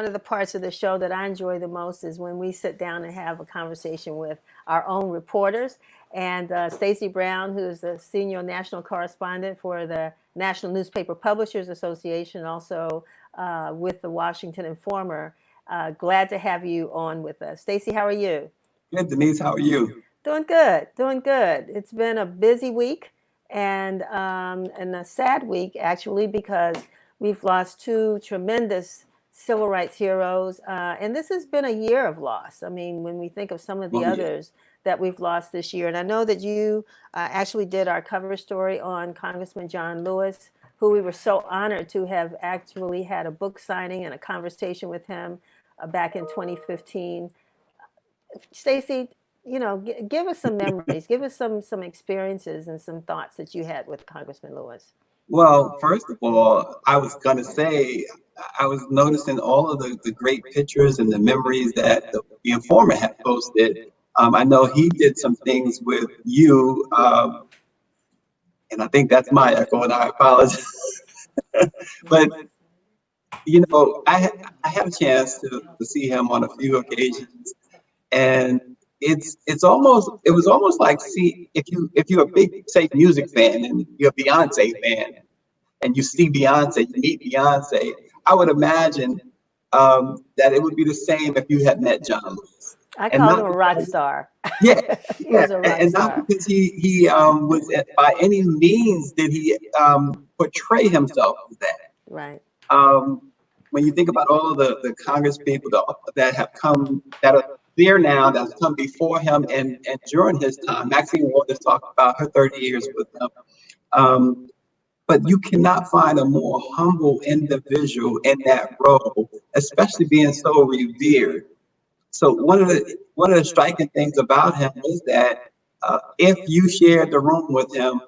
one of the parts of the show that I enjoy the most is when we sit down and have a conversation with our own reporters. And Stacy Brown, who is the senior national correspondent for the National Newspaper Publishers Association, also with the Washington Informer. Glad to have you on with us. Stacy, how are you? Good, Denise. How are you? Doing good, doing good. It's been a busy week and a sad week, actually, because we've lost two tremendous civil rights heroes. And this has been a year of loss. I mean, when we think of some of the Oh, yeah. others that we've lost this year. And I know that you actually did our cover story on Congressman John Lewis, who we were so honored to have actually had a book signing and a conversation with him back in 2015. Stacy, give us some memories, give us some experiences and some thoughts that you had with Congressman Lewis. Well, first of all, I was going to say, I was noticing all of the great pictures and the memories that the Informer had posted. I know he did some things with you, and I think that's my echo, and I apologize. But, I had a chance to see him on a few occasions, and it was almost like, see, if you're a big, say, music fan and you're a Beyonce fan and you see Beyonce, you meet Beyonce, I would imagine that it would be the same if you had met John Lewis. I And called not him a rock because, star. yeah, He yeah, was a rock and not star. because he was by any means did he portray himself as that. Right. Um, when you think about all of the Congress people that have come, that are there now, that have come before him and during his time, Maxine Waters talked about her 30 years with him. Um, but you cannot find a more humble individual in that role, especially being so revered. So one of the striking things about him is that if you shared the room with him,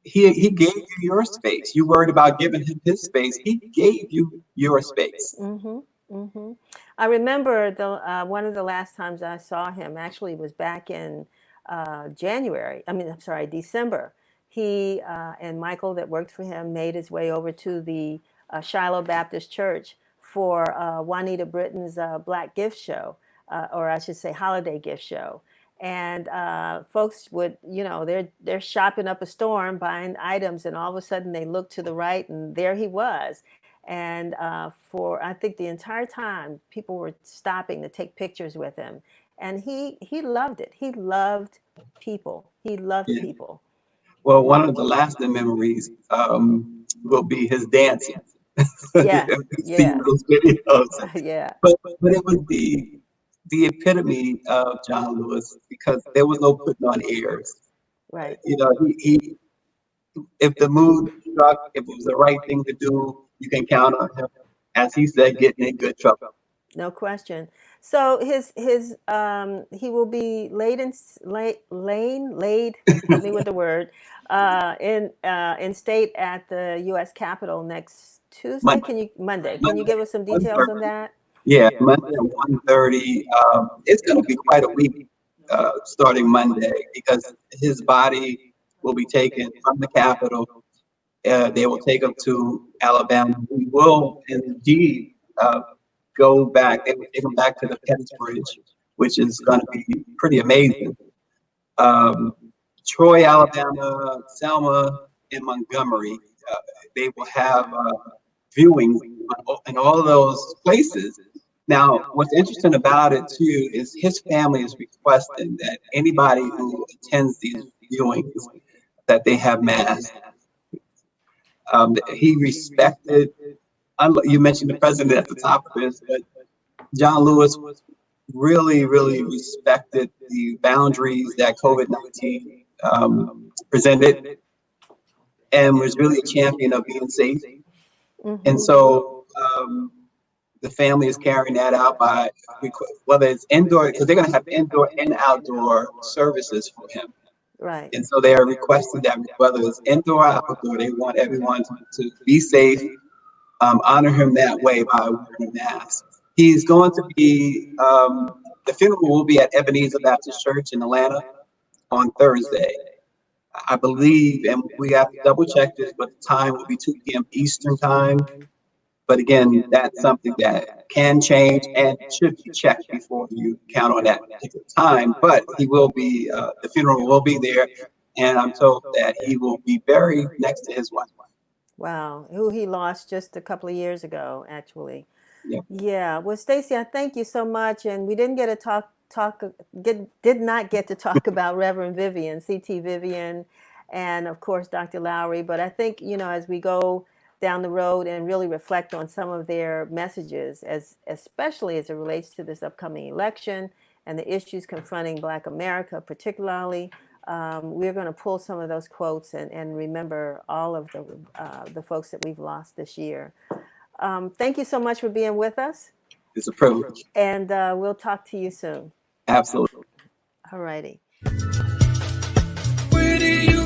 he gave you your space. You worried about giving him his space. He gave you your space. Mm-hmm. Mm-hmm. I remember the one of the last times I saw him actually was back in January. I mean, I'm sorry, December. He and Michael, that worked for him, made his way over to the Shiloh Baptist Church for Juanita Britton's Black Gift Show, or I should say, holiday gift show. And folks would, they're shopping up a storm, buying items, and all of a sudden they look to the right, and there he was. And for I think the entire time, people were stopping to take pictures with him, and he loved it. He loved people. He loved Yeah. people. Well, one of the lasting memories will be his dancing. Yes, I've seen yes, those videos, yeah, but it was the epitome of John Lewis because there was no putting on airs. right. He if the mood struck, if it was the right thing to do, you can count on him. As he said, getting in good trouble. No question. So his he will be laid help me with the word in state at the U.S. Capitol next Tuesday. Monday, Can you Monday? Can you Monday, give us some one details on thirty. that? Yeah, Monday at 1:30. It's going to be quite a week starting Monday because his body will be taken from the Capitol. They will take him to Alabama. We will indeed go back. They will take him back to the Pettus Bridge, which is going to be pretty amazing. Um, Troy, Alabama, Selma, and Montgomery. Uh, they will have viewings in all of those places. Now, what's interesting about it too is his family is requesting that anybody who attends these viewings that they have mass. He respected. You mentioned the president at the top of this, but John Lewis really, really respected the boundaries that COVID-19 presented, and was really a champion of being safe. And Mm-hmm. so the family is carrying that out by whether it's indoor, because they're going to have indoor and outdoor services for him. Right. And so they are requesting that whether it's indoor or outdoor, they want everyone to be safe, honor him that way by wearing a mask. He's going to be, the funeral will be at Ebenezer Baptist Church in Atlanta on Thursday. I believe, and we have to double check this, but the time will be 2 p.m. Eastern time. But again, that's something that can change and should be checked before you count on that particular time. But he will be, the funeral will be there, and I'm told that he will be buried next to his wife. Wow, who he lost just a couple of years ago, actually. Yeah. Yeah. Well, Stacy, I thank you so much. And we didn't get to did not get to talk about Reverend Vivian, CT Vivian, and of course Dr. Lowry. But I think, as we go down the road and really reflect on some of their messages, especially as it relates to this upcoming election and the issues confronting Black America, particularly. We're going to pull some of those quotes and remember all of the folks that we've lost this year. Thank you so much for being with us. It's a privilege. And we'll talk to you soon. Absolutely. All righty. Where do you